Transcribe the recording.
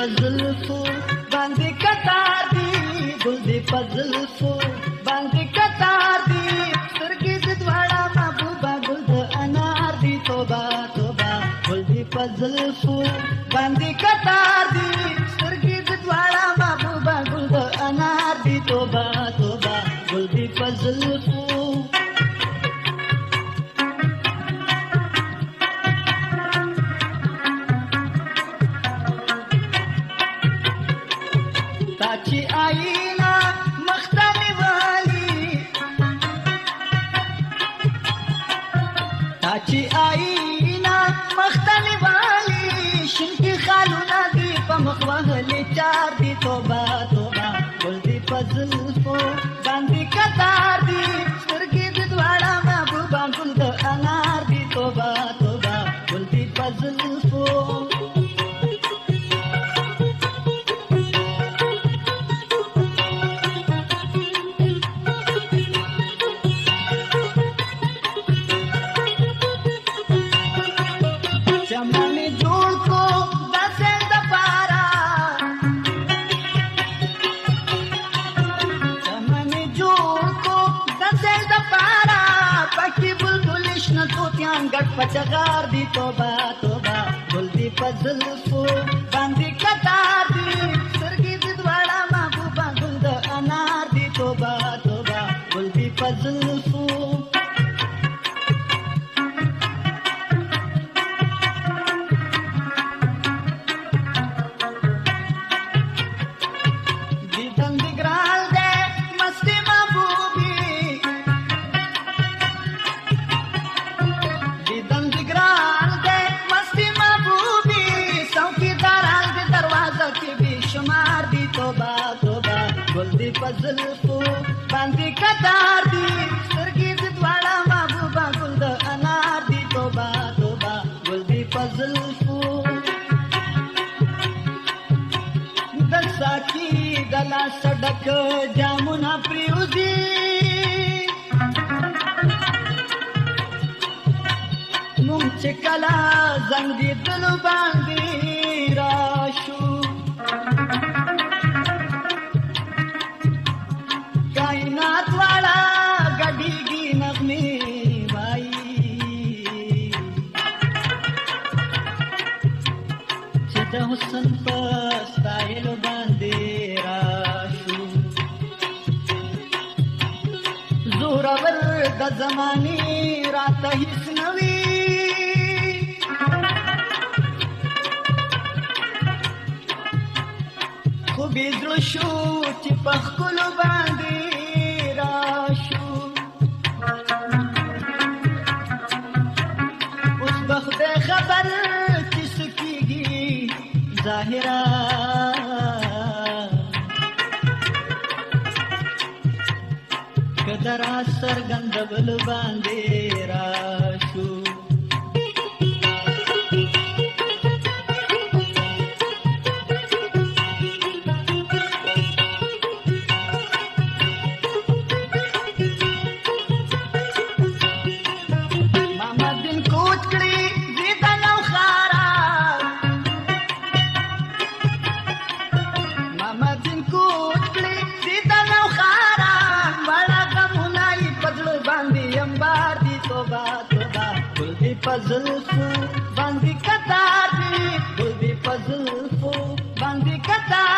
زلفو باندې کتار دي ګل دې په زلفو باندې کتار دي سترګې د دواړه محبوبه ګل د انار دي توبه توبه ګل دې په زلفو باندې کتار دي سترګې د دواړه محبوبه ګل د انار دي توبه توبه ګل دې په زلفو ताची आईना मख्तानी वाली ताची आईना मख्तानी वाली शिंकी खालूना दी पमखवाहली चार दी तोबा तोबा गुल दी पजल्फो बांधी कतार दी स्तरगी दी द्वाड़ा महबूबा गुल द अनार दी तोबा तोबा गुल दी पजल्फो चमन जोड़ को दसे दपारा चमन जोड़ को दसे दपारा पक्की बुलबुलिश न तो त्यान गट पचगार दी तोबा तोबा गुल दी पजल्फो बांधी कतार दी सरगी दी द्वाड़ा महबूबा गुल द अनार दी तोबा तोबा गुल दी पजल्फो तोबा तोबा गुल दी पजल्फो बांधी कतार दी स्तरगी दी द्वाड़ा महबूबा गुल द अनार दी तोबा तोबा गुल दी पजल्फो दसा की गला सड़क जामुना प्रियुदी मुंच कला जंगी दिल बांधी राशू कायनात वाला गडी की नगमे बाई चित हुसन पस्तायल बांधे राशू जोरावर द जमानी रात हिच नवी खूबी दृशू चिपखकुल बांधे राशू उस वक्त खबर किसकी जाहिरा कदरा सरगंधबल बांधे राशू तोबा तोबा गुल दी पजल्फो बांधी कतार दी गुल दी पजल्फो बांधी कतार